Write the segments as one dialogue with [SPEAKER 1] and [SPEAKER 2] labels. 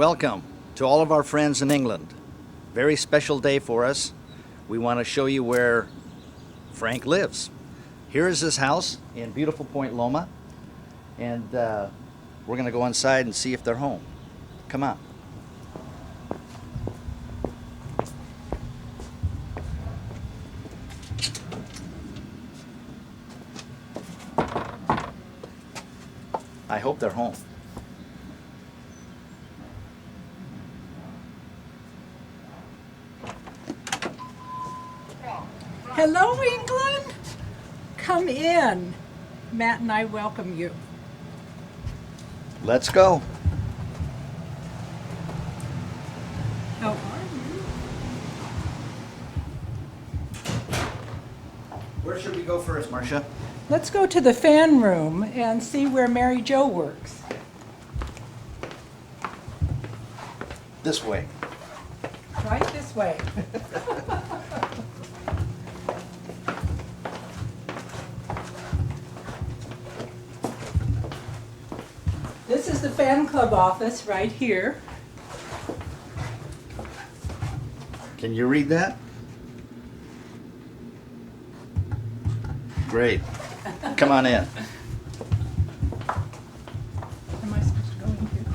[SPEAKER 1] Welcome to all of our friends in England. Very special day for us. We want to show you where Frank lives. Here is his house in beautiful Point Loma, and we're going to go inside and see if they're home. Come on. I hope they're home.
[SPEAKER 2] Hello, England. Come in. Matt and I welcome you.
[SPEAKER 1] Let's go.
[SPEAKER 2] How are you?
[SPEAKER 1] Where should we go first, Marcia?
[SPEAKER 2] Let's go to the fan room and see where Mary Jo works.
[SPEAKER 1] This way.
[SPEAKER 2] Right this way. This is the fan club office right here.
[SPEAKER 1] Can you read that? Great. Come on in.
[SPEAKER 2] Am I supposed to go in here?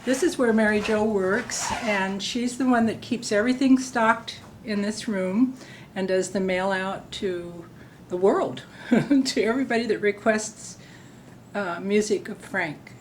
[SPEAKER 2] This is where Mary Jo works, and she's the one that keeps everything stocked in this room and does the mail out to the world, to everybody that requests music of Frank.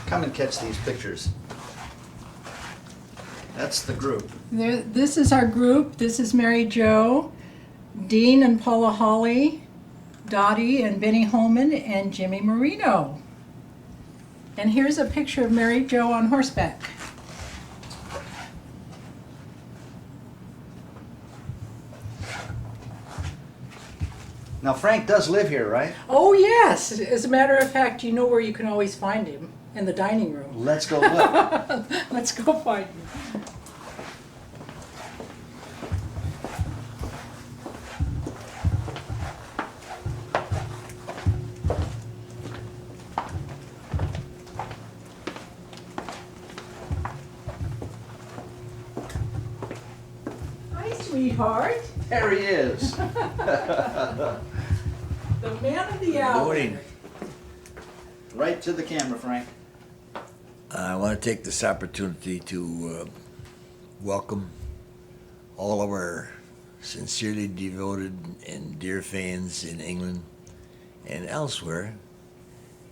[SPEAKER 1] Come and catch these pictures. That's the group.
[SPEAKER 2] This is our group. This is Mary Jo, Dean and Paula Hawley, Dottie and Benny Holman, and Jimmy Marino. And here's a picture of Mary Jo on horseback.
[SPEAKER 1] Now Frank does live here, right?
[SPEAKER 2] Oh yes, as a matter of fact, you know where you can always find him, in the dining room.
[SPEAKER 1] Let's go look.
[SPEAKER 2] Let's go find him. Hi, sweetheart.
[SPEAKER 1] There he is.
[SPEAKER 2] The man of the hour.
[SPEAKER 3] Morning.
[SPEAKER 1] Right to the camera, Frank.
[SPEAKER 3] I want to take this opportunity to welcome all of our sincerely devoted and dear fans in England and elsewhere,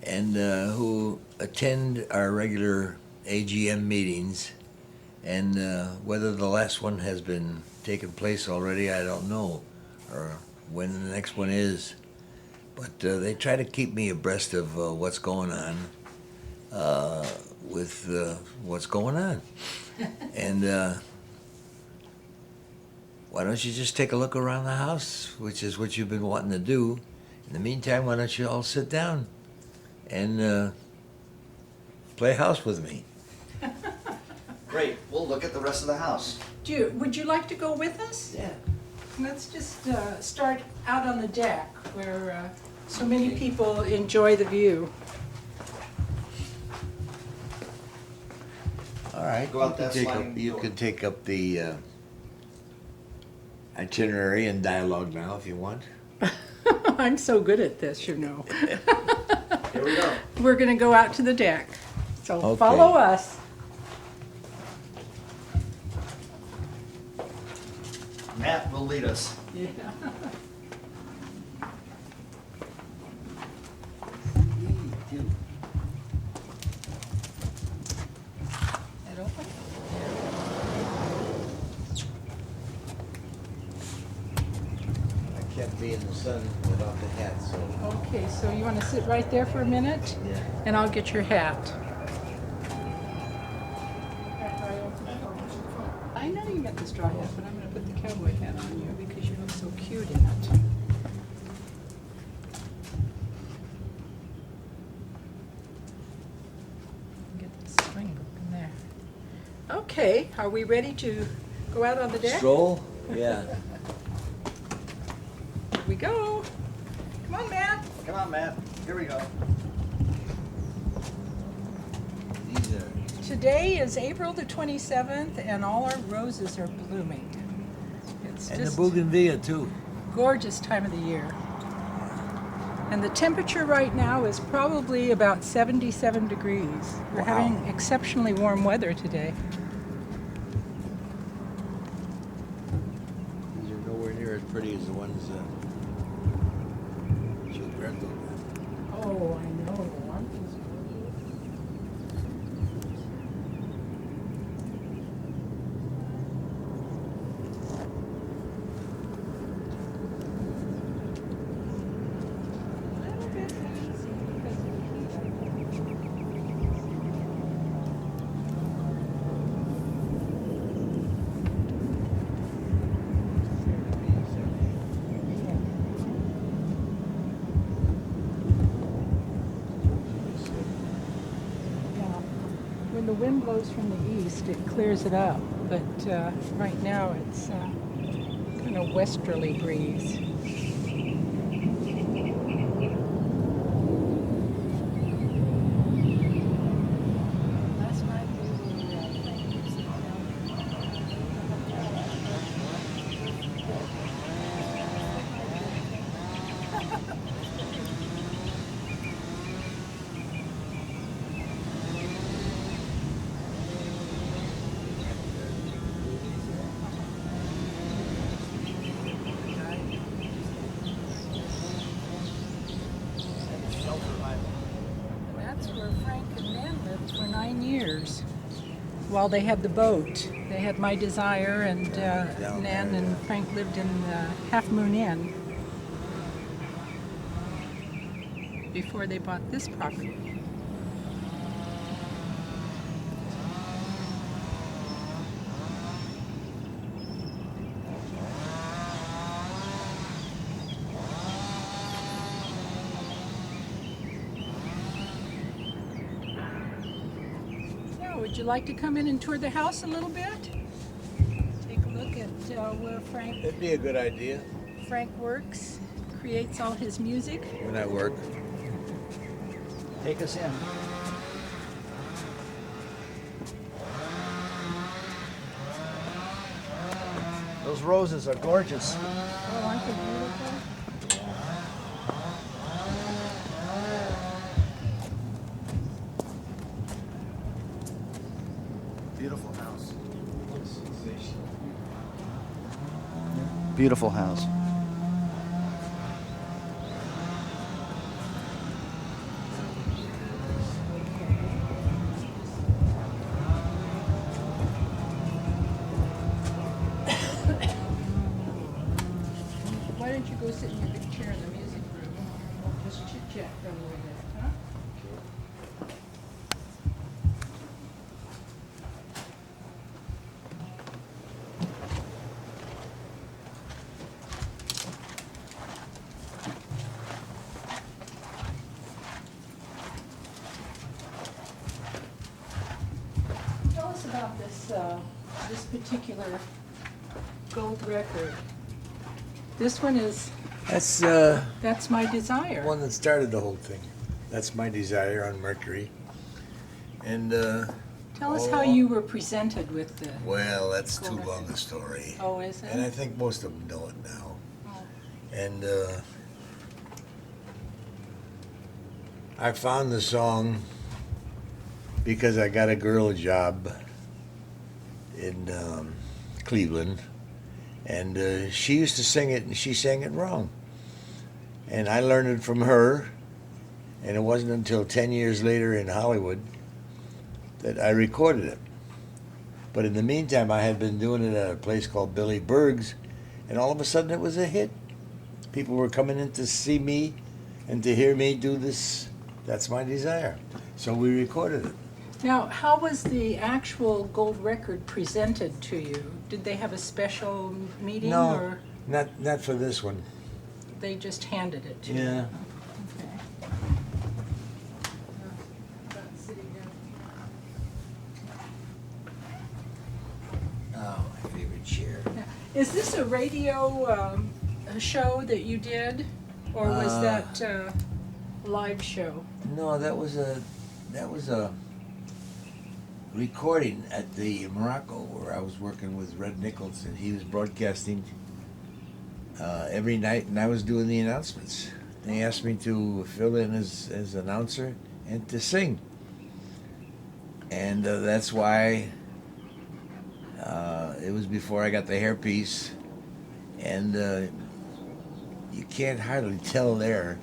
[SPEAKER 3] and who attend our regular AGM meetings. And whether the last one has been taken place already, I don't know, or when the next one is. But they try to keep me abreast of what's going on with what's going on. And why don't you just take a look around the house, which is what you've been wanting to do. In the meantime, why don't you all sit down and play house with me?
[SPEAKER 1] Great. We'll look at the rest of the house.
[SPEAKER 2] Would you like to go with us?
[SPEAKER 3] Yeah.
[SPEAKER 2] Let's just start out on the deck where so many people enjoy the view.
[SPEAKER 3] All right.
[SPEAKER 1] Go out that sliding
[SPEAKER 3] You
[SPEAKER 1] door.
[SPEAKER 3] can take up the itinerary and dialogue now if you want.
[SPEAKER 2] I'm so good at this, you know.
[SPEAKER 1] Here we go.
[SPEAKER 2] We're going to go out to the deck. So
[SPEAKER 3] Okay.
[SPEAKER 2] follow us.
[SPEAKER 1] Matt will lead us.
[SPEAKER 2] Yeah.
[SPEAKER 3] in the sun without the hat, so.
[SPEAKER 2] Okay, so you want to sit right there for a minute?
[SPEAKER 3] Yeah.
[SPEAKER 2] And I'll get your hat. I know you got the straw hat, but I'm going to put the cowboy hat on you because you look so cute in it. Get the string in there. Okay, are we ready to go out on the deck?
[SPEAKER 3] Stroll? Yeah.
[SPEAKER 2] Here we go. Come on, Matt.
[SPEAKER 1] Come on, Matt. Here we go.
[SPEAKER 3] These are.
[SPEAKER 2] Today is April the 27th, and all our roses are blooming. It's
[SPEAKER 3] And the
[SPEAKER 2] just
[SPEAKER 3] bougainvillea too.
[SPEAKER 2] gorgeous time of the year. And the temperature right now is probably about 77 degrees. We're
[SPEAKER 3] Wow.
[SPEAKER 2] having exceptionally warm weather today.
[SPEAKER 3] These are nowhere near as pretty as the ones Gilberto.
[SPEAKER 2] Oh, I know. When the wind blows from the east, it clears it up. But right now, it's kind of westerly breeze. Last night we That's where Frank and Nan lived for 9 years. While they had the boat, they had My Desire, and Nan and Frank lived in Half Moon Inn before they bought this property. Would you like to come in and tour the house a little bit? Take a look at where
[SPEAKER 3] That'd be a good idea
[SPEAKER 2] Frank works, creates all his music.
[SPEAKER 3] when I work.
[SPEAKER 1] Take us in. Those roses are gorgeous.
[SPEAKER 2] Oh, aren't they beautiful?
[SPEAKER 1] Beautiful house. Beautiful house.
[SPEAKER 2] Why don't you go sit in your big chair in the music room? We'll just chit chat for a little bit, huh? Tell us about this particular gold record. This one is
[SPEAKER 3] That's
[SPEAKER 2] That's My Desire.
[SPEAKER 3] the one that started the whole thing. That's My Desire on Mercury. And
[SPEAKER 2] Tell us how you were presented with the.
[SPEAKER 3] well, that's too
[SPEAKER 2] Gold
[SPEAKER 3] long
[SPEAKER 2] record.
[SPEAKER 3] a story.
[SPEAKER 2] Oh, is it?
[SPEAKER 3] And I think most of them know it now.
[SPEAKER 2] Oh.
[SPEAKER 3] And I found the song because I got a girl a job in Cleveland, and she used to sing it, and she sang it wrong. And I learned it from her, and it wasn't until 10 years later in Hollywood that I recorded it. But in the meantime, I had been doing it at a place called Billy Berg's, and all of a sudden it was a hit. people were coming in to see me and to hear me do this. That's my desire. So we recorded it.
[SPEAKER 2] Now, how was the actual gold record presented to you? Did they have a special meeting
[SPEAKER 3] No,
[SPEAKER 2] or
[SPEAKER 3] not for this one.
[SPEAKER 2] they just handed it to you?
[SPEAKER 3] Yeah.
[SPEAKER 2] Okay.
[SPEAKER 3] Oh, my favorite chair.
[SPEAKER 2] Is this a radio a show that you did, or was that a live show?
[SPEAKER 3] No, that was a recording at the Morocco where I was working with Red Nichols, and he was broadcasting every night, and I was doing the announcements. They asked me to fill in as announcer and to sing, and that's why it was before I got the hairpiece, and you can't hardly tell there,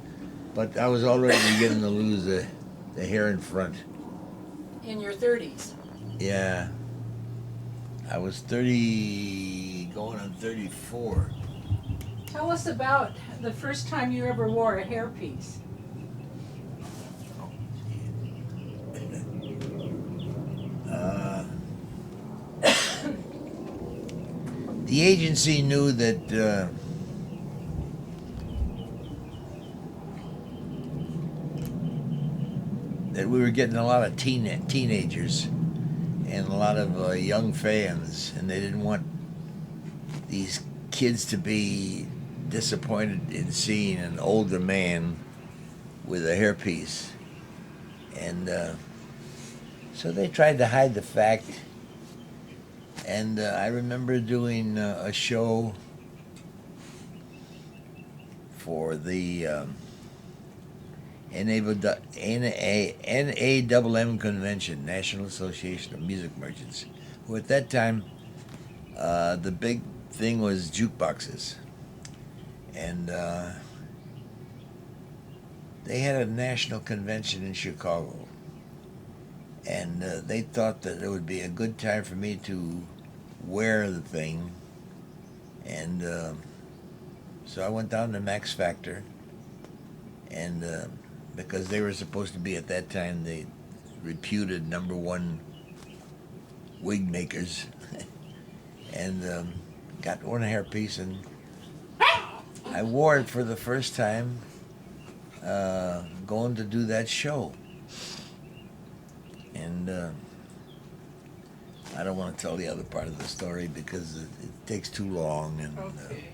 [SPEAKER 3] but I was already beginning to lose the hair in front.
[SPEAKER 2] In your 30s?
[SPEAKER 3] Yeah. I was 30, going on 34.
[SPEAKER 2] Tell us about the first time you ever wore a hairpiece.
[SPEAKER 3] The agency knew that that we were getting a lot of teenagers and a lot of young fans, and they didn't want these kids to be disappointed in seeing an older man with a hairpiece. And so they tried to hide the fact. And I remember doing a show for the NAMM convention, National Association of Music Merchants, who at that time, the big thing was jukeboxes. And they had a national convention in Chicago. And they thought that it would be a good time for me to wear the thing. And so I went down to Max Factor, and because they were supposed to be at that time the reputed #1 wig makers, and got one hairpiece, and I wore it for the first time going to do that show. And I don't want to tell the other part of the story because it takes too long, and
[SPEAKER 2] Okay.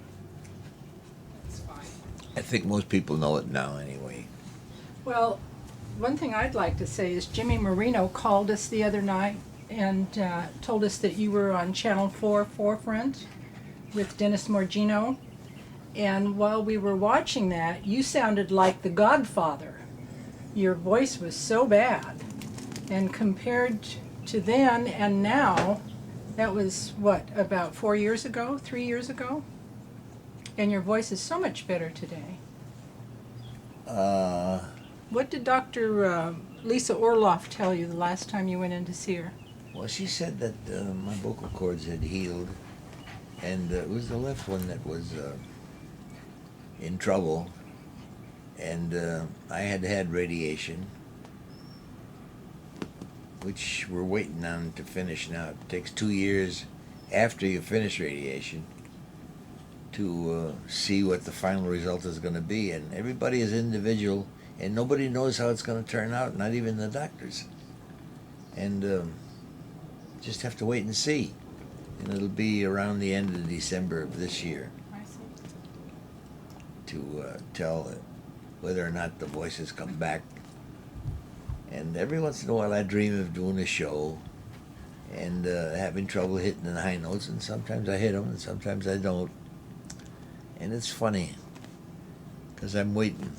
[SPEAKER 2] That's fine.
[SPEAKER 3] I think most people know it now anyway.
[SPEAKER 2] Well, one thing I'd like to say is Jimmy Marino called us the other night and told us that you were on Channel 4 Forefront with Dennis Morgino. And while we were watching that, you sounded like the Godfather. Your voice was so bad. And compared to then and now, that was what, about 4 years ago, 3 years ago? And your voice is so much better today. What did Dr. Lisa Orloff tell you the last time you went in to see her?
[SPEAKER 3] Well, she said that my vocal cords had healed, and it was the left one that was in trouble, and I had had radiation, which we're waiting on to finish now. It takes 2 years after you finish radiation to see what the final result is going to be, and everybody is individual, and nobody knows how it's going to turn out, not even the doctors. And just have to wait and see. And it'll be around the end of December of this year to tell whether or not the voices come back. And every once in a while I dream of doing a show and having trouble hitting the high notes, and sometimes I hit them and sometimes I don't. And it's funny, because I'm waiting.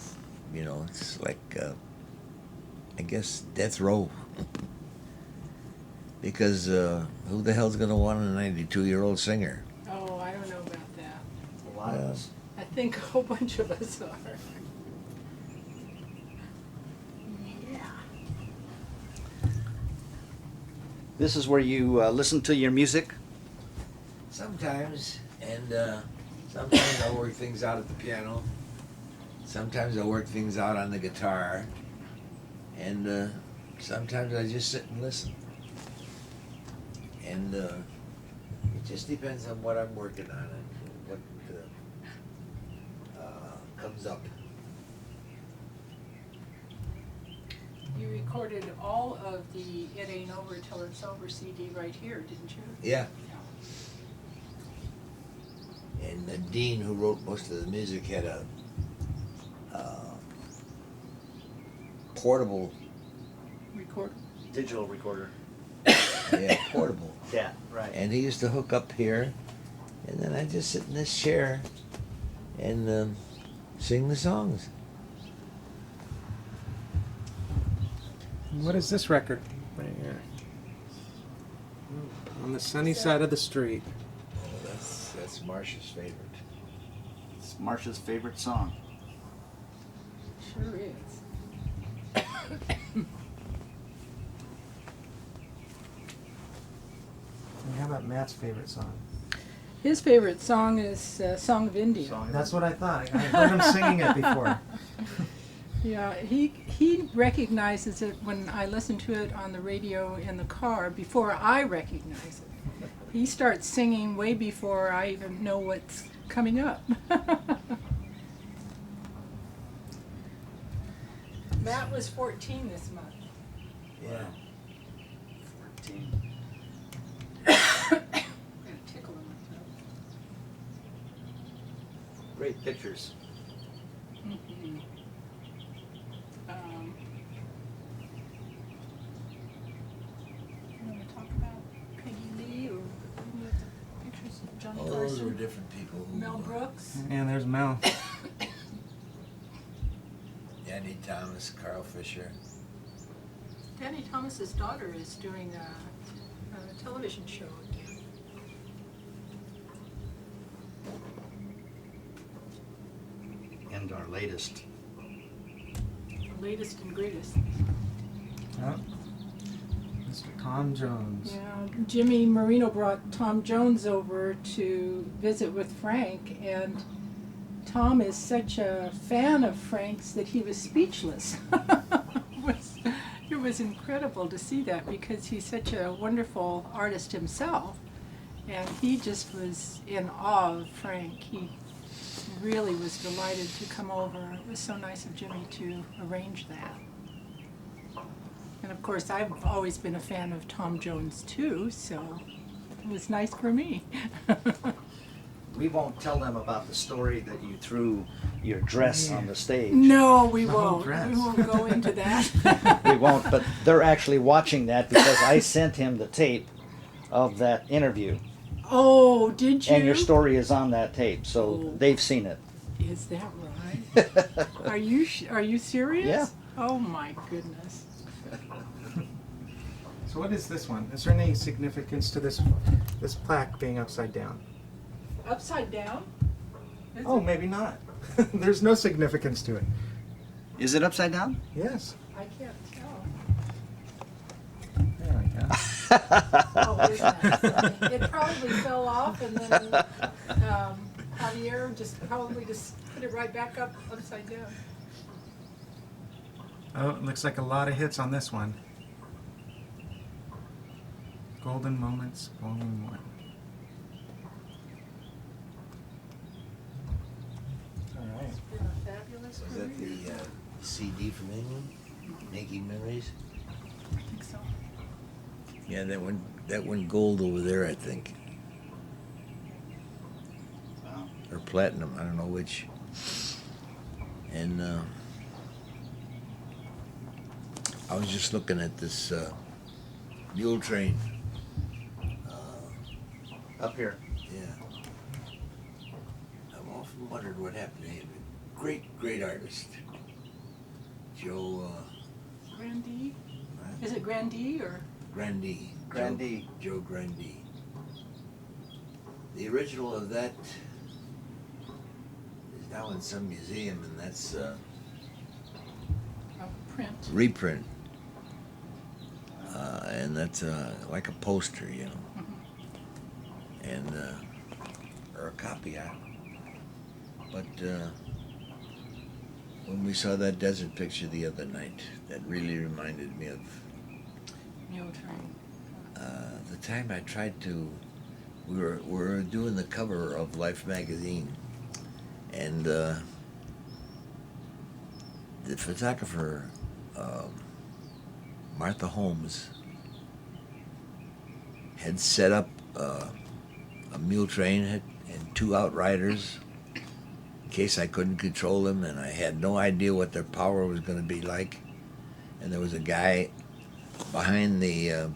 [SPEAKER 3] You know, it's like, I guess, death row. Because who the hell's going to want a 92-year-old singer?
[SPEAKER 2] Oh, I don't know about that.
[SPEAKER 1] A lot of us.
[SPEAKER 2] I think a whole bunch of us are. Yeah.
[SPEAKER 1] This is where you listen to your music.
[SPEAKER 3] Sometimes, and Sometimes I'll work things out at the piano. Sometimes I'll work things out on the guitar. And sometimes I just sit and listen. And it just depends on what I'm working on and what comes up.
[SPEAKER 2] You recorded all of the It Ain't Over Till It's Over CD right here, didn't you?
[SPEAKER 3] Yeah. And Dean, who wrote most of the music, had a portable,
[SPEAKER 2] Record.
[SPEAKER 1] Digital recorder.
[SPEAKER 3] yeah, portable.
[SPEAKER 1] Yeah, right.
[SPEAKER 3] And he used to hook up here, and then I just sit in this chair and sing the songs.
[SPEAKER 4] What is this record right here? On the sunny side of the street.
[SPEAKER 3] Oh, that's Marcia's favorite.
[SPEAKER 1] It's Marcia's favorite song.
[SPEAKER 2] Sure is.
[SPEAKER 4] And how about Matt's favorite song?
[SPEAKER 2] His favorite song is Song of India.
[SPEAKER 1] Song.
[SPEAKER 4] That's what I thought. I heard him singing it before.
[SPEAKER 2] Yeah, he recognizes it when I listen to it on the radio in the car before I recognize it. He starts singing way before I even know what's coming up. Matt was 14 this month.
[SPEAKER 3] Yeah.
[SPEAKER 1] 14.
[SPEAKER 2] Got a tickle in my throat.
[SPEAKER 1] Great pictures.
[SPEAKER 2] Mhm. You want to talk about Peggy Lee or any of the pictures of Johnny
[SPEAKER 3] All those were
[SPEAKER 2] Carson?
[SPEAKER 3] different people who.
[SPEAKER 2] Mel Brooks?
[SPEAKER 4] And there's Mel.
[SPEAKER 3] Danny Thomas, Carl Fisher.
[SPEAKER 2] Danny Thomas's daughter is doing a television show again.
[SPEAKER 1] And our latest.
[SPEAKER 2] The latest and greatest.
[SPEAKER 4] Yep. Mr. Tom Jones.
[SPEAKER 2] Yeah, Jimmy Marino brought Tom Jones over to visit with Frank, and Tom is such a fan of Frank's that he was speechless. It was incredible to see that because he's such a wonderful artist himself, and he just was in awe of Frank. He really was delighted to come over. It was so nice of Jimmy to arrange that. And of course, I've always been a fan of Tom Jones too, so it was nice for me.
[SPEAKER 1] We won't tell them about the story that you threw your dress on the stage.
[SPEAKER 2] No, we
[SPEAKER 4] The whole
[SPEAKER 2] won't.
[SPEAKER 4] dress.
[SPEAKER 2] We won't go into that.
[SPEAKER 1] We won't, but they're actually watching that because I sent him the tape of that interview.
[SPEAKER 2] Oh, did you?
[SPEAKER 1] And your story is on that tape, so
[SPEAKER 2] Oh.
[SPEAKER 1] they've seen it.
[SPEAKER 2] Is that right? Are you serious?
[SPEAKER 1] Yeah.
[SPEAKER 2] Oh my goodness.
[SPEAKER 4] So what is this one? Is there any significance to this plaque being upside down?
[SPEAKER 2] Upside down? Is
[SPEAKER 4] Oh,
[SPEAKER 2] it?
[SPEAKER 4] maybe not. There's no significance to it.
[SPEAKER 1] Is it upside down?
[SPEAKER 4] Yes.
[SPEAKER 2] I can't tell.
[SPEAKER 4] There we go.
[SPEAKER 2] Oh, isn't that funny? It probably fell off, and then Javier probably just put it right back up upside down.
[SPEAKER 4] Oh, it looks like a lot of hits on this one. Golden Moments, Volume 1. All right.
[SPEAKER 2] It's been a fabulous
[SPEAKER 3] Was that
[SPEAKER 2] career.
[SPEAKER 3] the CD from England? Making Memories?
[SPEAKER 2] I think so.
[SPEAKER 3] Yeah, that went gold over there, I think.
[SPEAKER 1] Wow.
[SPEAKER 3] Or platinum, I don't know which. And I was just looking at this mule train.
[SPEAKER 1] Up here.
[SPEAKER 3] Yeah. I've often wondered what happened to him. Great artist. Joe
[SPEAKER 2] Grandee? Is it Grandee or?
[SPEAKER 3] Grandee.
[SPEAKER 1] Grandee.
[SPEAKER 3] Joe Grandee. The original of that is now in some museum, and that's
[SPEAKER 2] A print.
[SPEAKER 3] reprint. And that's like a poster, you know.
[SPEAKER 2] Mhm.
[SPEAKER 3] And or a copy. But when we saw that desert picture the other night, that really reminded me of
[SPEAKER 2] Mule train.
[SPEAKER 3] the time I tried to. We were doing the cover of Life magazine, and the photographer Martha Holmes had set up a mule train and two outriders in case I couldn't control them, and I had no idea what their power was going to be like. And there was a guy behind the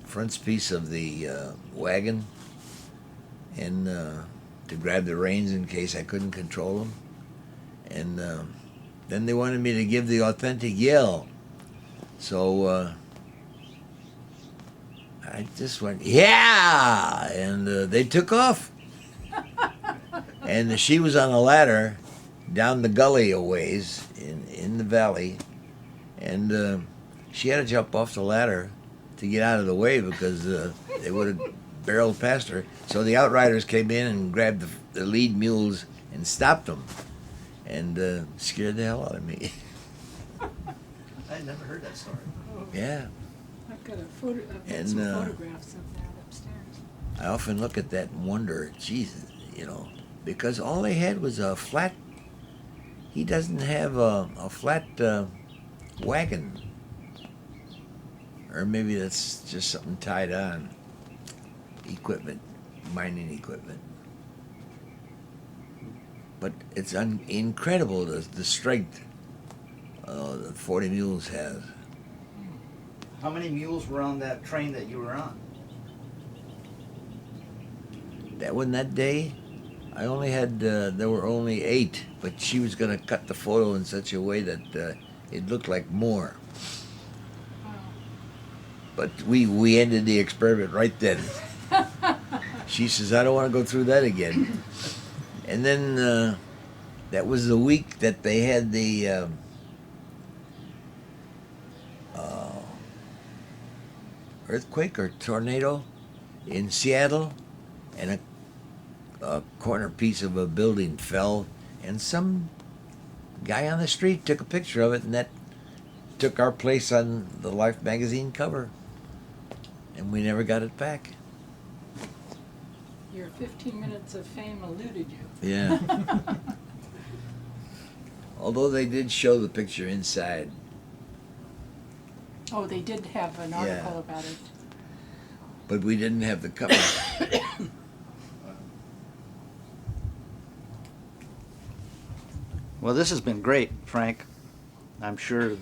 [SPEAKER 3] front piece of the wagon, and to grab the reins in case I couldn't control them. And then they wanted me to give the authentic yell. So I just went, yeah! And they took off. And she was on a ladder down the gully a ways in the valley. And she had to jump off the ladder to get out of the way because they would have barreled past her. So the outriders came in and grabbed the lead mules and stopped them, and scared the hell out of me.
[SPEAKER 1] I had never heard that story.
[SPEAKER 3] Yeah.
[SPEAKER 2] I've got some photographs of that upstairs.
[SPEAKER 3] I often look at that and wonder, Jesus, because all they had was a flat. He doesn't have a flat wagon. Or maybe that's just something tied on. Equipment, mining equipment. But it's incredible the strength that 40 Mules has.
[SPEAKER 1] How many mules were on that train that you were on?
[SPEAKER 3] That day, I only had, there were only 8, but she was going to cut the photo in such a way that it looked like more. But we ended the experiment right then. She says, I don't want to go through that again. And then that was the week that they had the earthquake or tornado in Seattle, and a corner piece of a building fell, and some guy on the street took a picture of it, and that took our place on the Life magazine cover. And we never got it back.
[SPEAKER 2] Your 15 minutes of fame eluded you.
[SPEAKER 3] Yeah. Although they did show the picture inside.
[SPEAKER 2] Oh, they did have an article about it.
[SPEAKER 3] But we didn't have the cover.
[SPEAKER 1] Well, this has been great, Frank. I'm sure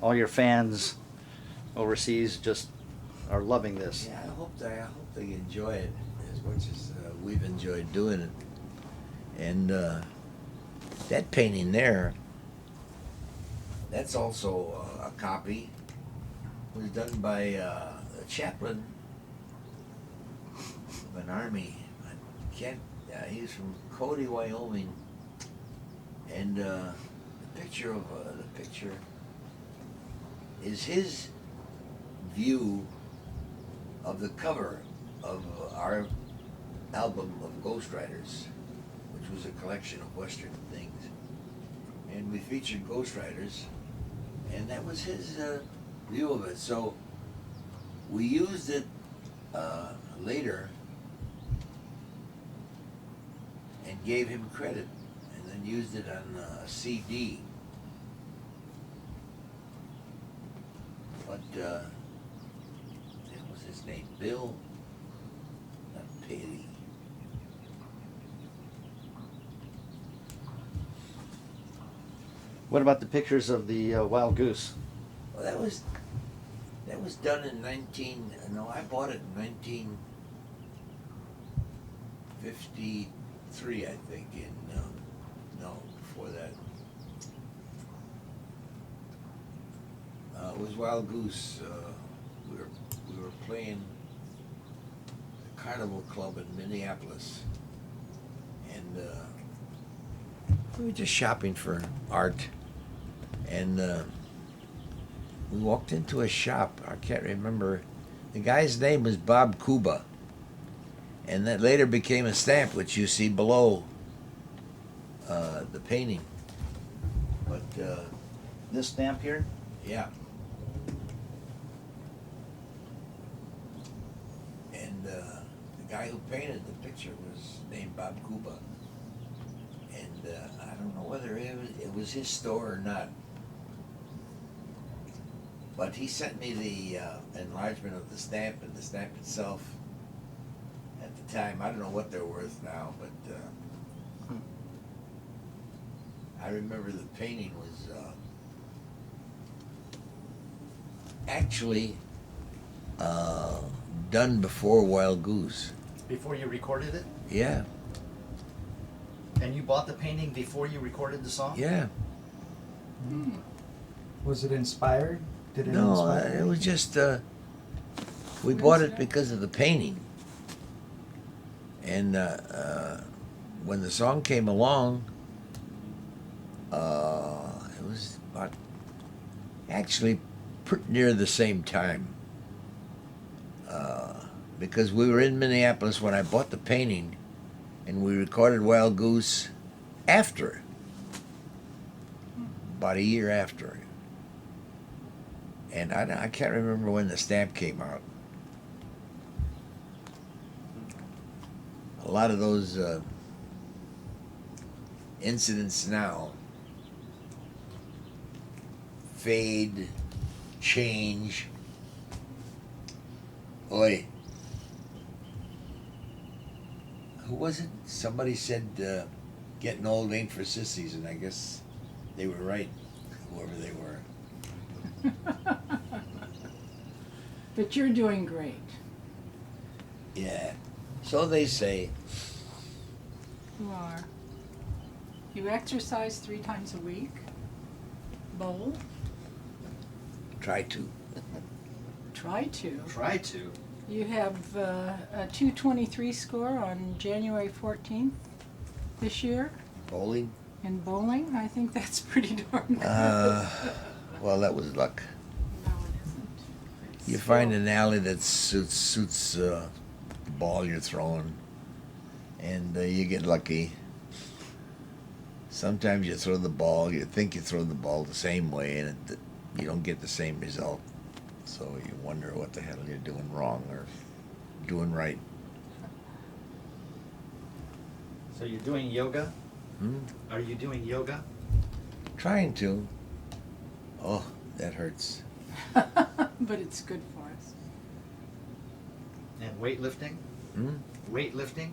[SPEAKER 1] all your fans overseas just are loving this.
[SPEAKER 3] Yeah, I hope they enjoy it as much as we've enjoyed doing it. And that painting there, that's also a copy. It was done by a chaplain of an army. I can't. He's from Cody, Wyoming. And the picture is his view of the cover of our album of Ghost Riders, which was a collection of Western things. And we featured Ghost Riders, and that was his view of it. So we used it later and gave him credit, and then used it on a CD. But what was his name? Bill, not Paley.
[SPEAKER 1] What about the pictures of the wild goose?
[SPEAKER 3] Well, that was done in I bought it in 1953, I think. Before that. It was Wild Goose. We were playing the Carnival Club in Minneapolis, and we were just shopping for art, and we walked into a shop. I can't remember. The guy's name was Bob Kuba, and that later became a stamp, which you see below the painting. But
[SPEAKER 1] This stamp here?
[SPEAKER 3] yeah. And the guy who painted the picture was named Bob Kuba. And I don't know whether it was his store or not. But he sent me the enlargement of the stamp and the stamp itself at the time. I don't know what they're worth now, but I remember the painting was actually done before Wild Goose.
[SPEAKER 1] Before you recorded it?
[SPEAKER 3] Yeah,
[SPEAKER 1] And you bought the painting before you recorded the song?
[SPEAKER 3] yeah.
[SPEAKER 4] Was it inspired? Did it
[SPEAKER 3] No,
[SPEAKER 4] inspire?
[SPEAKER 3] it was just we bought it because of the painting. And when the song came along, it was about actually pretty near the same time. Because we were in Minneapolis when I bought the painting, and we recorded Wild Goose after, about a year after. And I can't remember when the stamp came out. A lot of those incidents now fade, change. Oi. Who was it? Somebody said getting old ain't for sissies, and I guess they were right, whoever they were.
[SPEAKER 2] But you're doing great.
[SPEAKER 3] Yeah. So they say.
[SPEAKER 2] You are. You exercise 3 times a week. Bowl.
[SPEAKER 3] Try to.
[SPEAKER 2] Try to.
[SPEAKER 1] Try to.
[SPEAKER 2] You have a 223 score on January 14th this year
[SPEAKER 3] Bowling?
[SPEAKER 2] in bowling. I think that's pretty darn good.
[SPEAKER 3] Well, that was luck.
[SPEAKER 2] No, it isn't. It's
[SPEAKER 3] You find
[SPEAKER 2] still-
[SPEAKER 3] an alley that suits the ball you're throwing, and you get lucky. Sometimes you throw the ball, you think you throw the ball the same way, and you don't get the same result. So you wonder what the hell you're doing wrong or doing right.
[SPEAKER 1] So you're doing yoga?
[SPEAKER 3] Hmm?
[SPEAKER 1] Are you doing yoga?
[SPEAKER 3] Trying to. Oh, that hurts.
[SPEAKER 2] But it's good for us.
[SPEAKER 1] And weightlifting?
[SPEAKER 3] Hmm?
[SPEAKER 1] Weightlifting?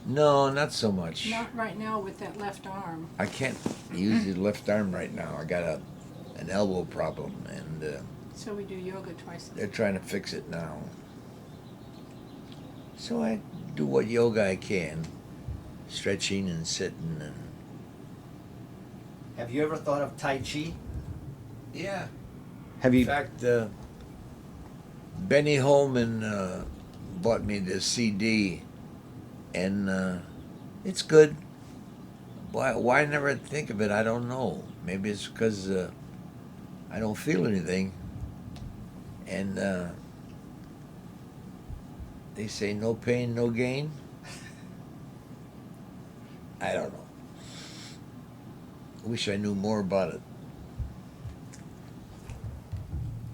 [SPEAKER 3] No, not so much.
[SPEAKER 2] Not right now with that left arm.
[SPEAKER 3] I can't use the left arm right now. I got an elbow problem, and
[SPEAKER 2] So we do yoga twice a
[SPEAKER 3] they're
[SPEAKER 2] week.
[SPEAKER 3] trying to fix it now. So I do what yoga I can, stretching and sitting and.
[SPEAKER 1] Have you ever thought of Tai Chi?
[SPEAKER 3] Yeah.
[SPEAKER 1] Have
[SPEAKER 3] In fact, Benny Holman bought me this CD, and it's good. Why never think of it? I don't know. Maybe it's because I don't feel anything. And they say no pain, no gain. I don't know. Wish I knew more about it.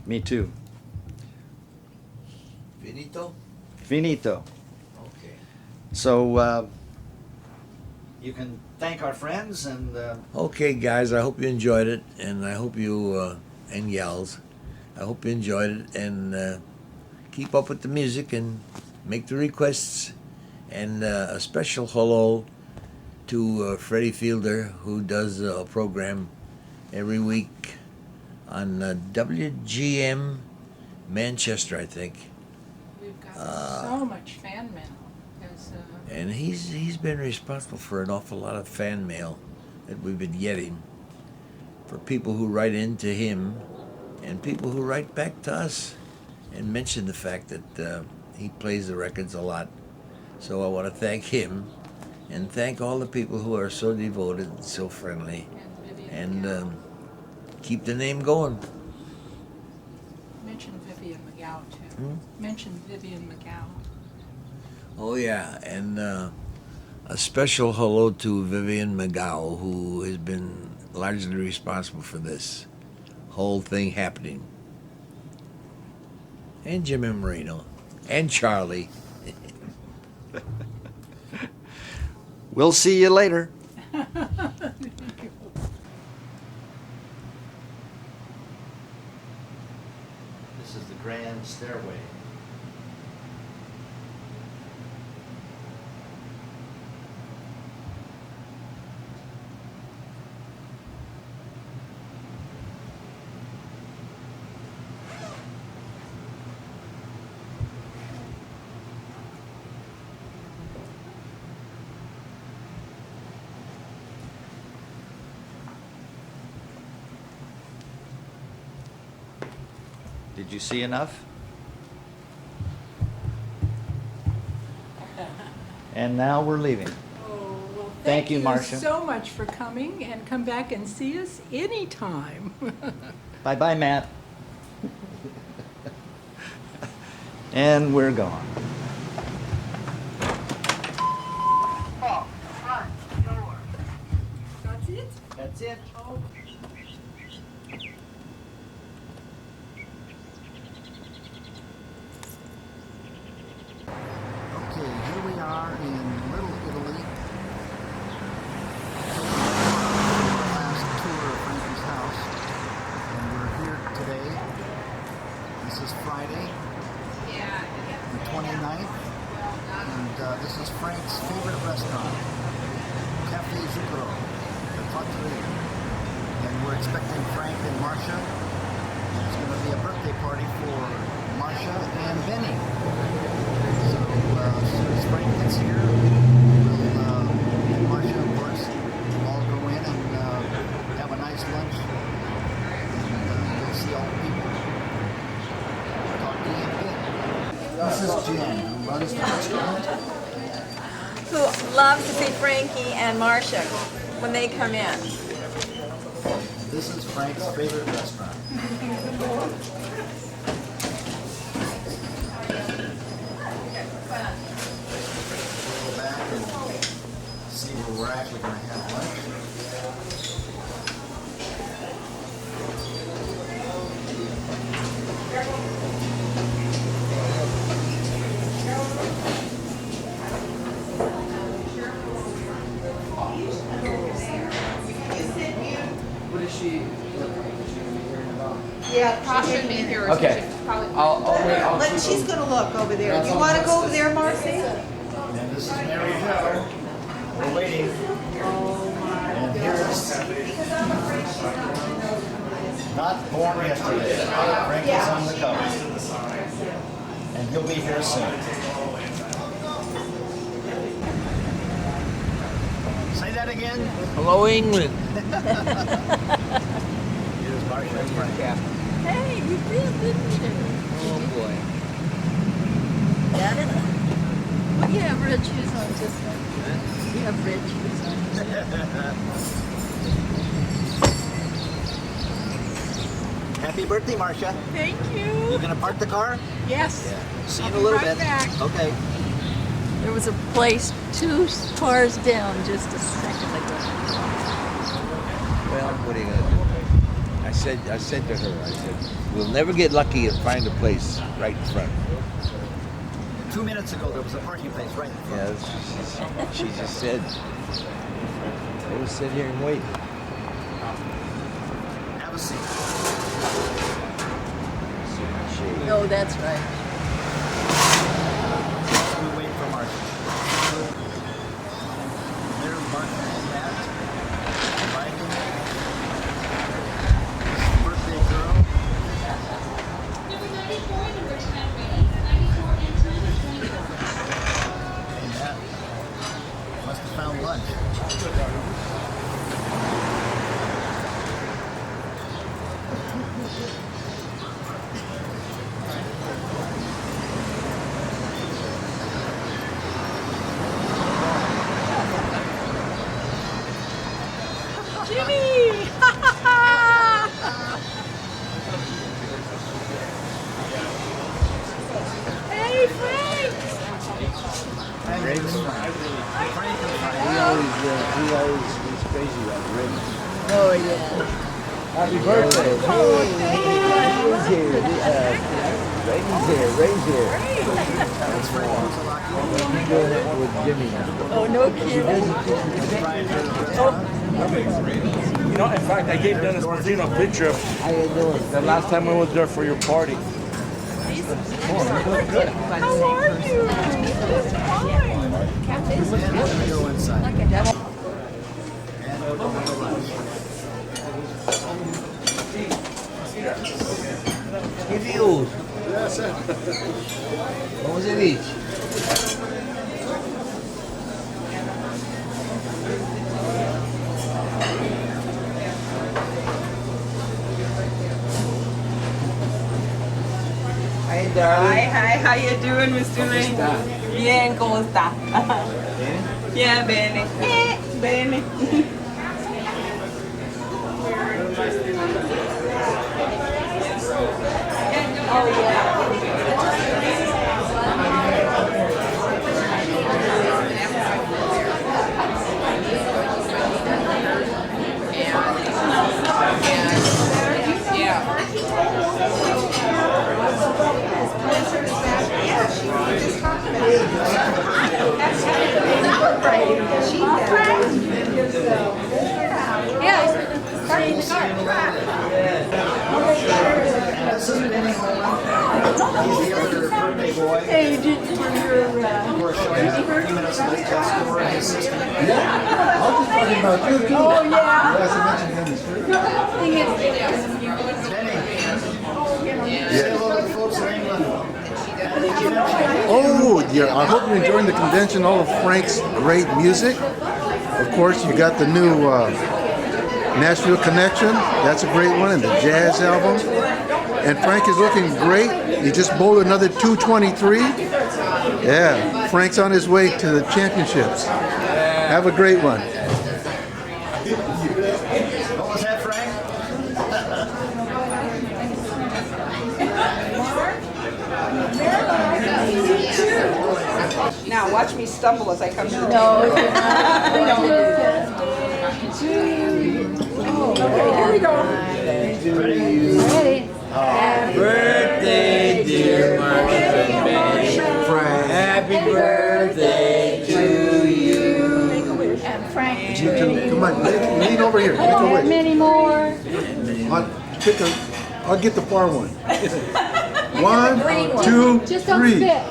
[SPEAKER 1] Me too.
[SPEAKER 3] Finito?
[SPEAKER 1] Finito.
[SPEAKER 3] Okay.
[SPEAKER 1] So you can thank our friends and
[SPEAKER 3] Okay, guys, I hope you enjoyed it, and I hope you, and gals, I hope you enjoyed it, and keep up with the music and make the requests, and a special hello to Freddie Fielder, who does a program every week on WGM Manchester, I think.
[SPEAKER 2] We've got so much fan mail. 'Cause,
[SPEAKER 3] And he's been responsible for an awful lot of fan mail that we've been getting for people who write into him and people who write back to us and mention the fact that he plays the records a lot. So I want to thank him and thank all the people who are so devoted and so friendly
[SPEAKER 2] and Vivian
[SPEAKER 3] and
[SPEAKER 2] McGow.
[SPEAKER 3] keep the name going.
[SPEAKER 2] Mention Vivian McGow too.
[SPEAKER 3] Hmm?
[SPEAKER 2] Mention Vivian McGow.
[SPEAKER 3] Oh yeah, and A special hello to Vivian McGow, who has been largely responsible for this whole thing happening. And Jimmy Moreno. And Charlie.
[SPEAKER 1] We'll see you later. This is the grand stairway. Did you see enough? And now we're leaving.
[SPEAKER 2] Oh, well,
[SPEAKER 1] Thank you, Marcia.
[SPEAKER 2] so much for coming, and come back and see us anytime.
[SPEAKER 1] Bye-bye, Matt. And we're gone.
[SPEAKER 2] That's it?
[SPEAKER 1] That's it.
[SPEAKER 2] Oh.
[SPEAKER 5] Okay, here we are in Little Italy. Our last tour of Frankie's house. And we're here today. This is Friday, the 29th. And this is Frank's favorite restaurant, Cafe Zucchero, the Trattoria. And we're expecting Frank and Marcia. It's going to be a birthday party for Marcia and Benny. So as soon as Frank gets here, we'll, and Marcia, of course, all go in and have a nice lunch. And we'll see all the people. Talk to you in a bit. This is Jen, who runs the restaurant.
[SPEAKER 6] Who loves to see Frankie and Marcia when they come in.
[SPEAKER 5] This is Frank's favorite restaurant. We'll go back and see where we're actually going to have lunch.
[SPEAKER 7] Should be here.
[SPEAKER 1] Okay.
[SPEAKER 7] But she's gonna look over there. You wanna go over there, Marcy?
[SPEAKER 5] And this is Mary Jo. We're waiting. And here's Not Born Yesterday. Frank is on the cover. And he'll be here soon. Say that again.
[SPEAKER 3] Hello, England.
[SPEAKER 5] Here's Marcia and Frank.
[SPEAKER 6] Hey, you did, didn't you?
[SPEAKER 3] Oh, boy.
[SPEAKER 6] Got it? Well, you have red shoes on, just like you have red shoes on.
[SPEAKER 5] Happy birthday, Marcia.
[SPEAKER 2] Thank
[SPEAKER 5] You
[SPEAKER 2] you.
[SPEAKER 5] gonna park the car?
[SPEAKER 2] Yes.
[SPEAKER 5] See you in
[SPEAKER 2] I'll
[SPEAKER 5] a little
[SPEAKER 2] be right
[SPEAKER 5] bit.
[SPEAKER 2] back.
[SPEAKER 5] Okay.
[SPEAKER 6] There was a place 2 cars down just a second ago.
[SPEAKER 3] Well, what are you gonna do? I said to her, I said, we'll never get lucky and find a place right in front.
[SPEAKER 5] 2 minutes ago, there was a parking place right in front.
[SPEAKER 3] Yeah, she just said, we'll sit here and wait.
[SPEAKER 5] Have a seat.
[SPEAKER 6] No, that's right.
[SPEAKER 5] We wait for Marcia. There's Marcia and Matt. Riding. Birthday girl. And Matt must have found lunch.
[SPEAKER 3] Happy birthday. Ray's here. Ray's here. Ray's here. He's doing it with Jimmy now.
[SPEAKER 6] Oh, no kidding.
[SPEAKER 8] You know, in fact, I gave Dennis Martino a picture of
[SPEAKER 3] How you doing?
[SPEAKER 8] the last time I was there for your party.
[SPEAKER 6] How are you? Just fine.
[SPEAKER 5] Go inside.
[SPEAKER 3] Reviews. Vamos a ver. Hi, darling.
[SPEAKER 9] Hi, how you doing, Mr. Laine? Bien, ¿cómo está? Yeah, bene. Bene. Oh, yeah.
[SPEAKER 7] Yeah, she was just talking about it. That's how she
[SPEAKER 5] This is Benny Holman. He's the other birthday boy.
[SPEAKER 6] Hey, did your,
[SPEAKER 5] We're showing us 30 minutes late test score and his sister.
[SPEAKER 6] oh, yeah.
[SPEAKER 5] Benny, say hello to the folks in England.
[SPEAKER 10] Oh, yeah. I hope you're enjoying the convention, all of Frank's great music. Of course, you got the new Nashville Connection. That's a great one, and the jazz album. And Frank is looking great. He just bowled another 223. Yeah, Frank's on his way to the championships. Have a great one.
[SPEAKER 5] What was that, Frank?
[SPEAKER 9] Now, watch me stumble as I come to the
[SPEAKER 6] No,
[SPEAKER 9] table.
[SPEAKER 6] you're not.
[SPEAKER 2] Here we go.
[SPEAKER 6] Ready?
[SPEAKER 3] Happy birthday, dear Marcus and Benny. Happy birthday to you.
[SPEAKER 6] And Frank,
[SPEAKER 10] Come on, lean over here. Make a way.
[SPEAKER 6] many more.
[SPEAKER 10] I'll get the far one. 1, 2,
[SPEAKER 6] Just don't
[SPEAKER 10] 3.
[SPEAKER 6] spit.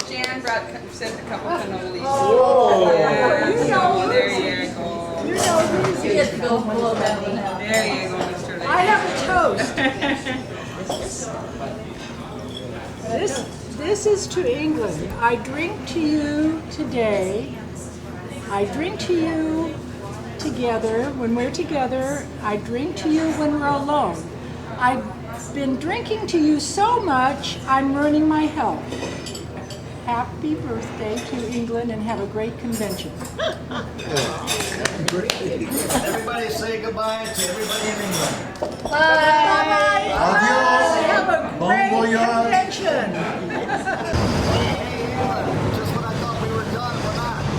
[SPEAKER 9] Jan sent a couple cannolis. Oh, yeah, there you go.
[SPEAKER 6] You get to go below that one now.
[SPEAKER 9] There you go, Mr. Laine.
[SPEAKER 2] I have a toast. This is to England. I drink to you today. I drink to you together when we're together. I drink to you when we're alone. I've been drinking to you so much, I'm ruining my health. Happy birthday to England and have a great convention.
[SPEAKER 5] Everybody say goodbye to everybody in England.
[SPEAKER 6] Bye.
[SPEAKER 10] Adios.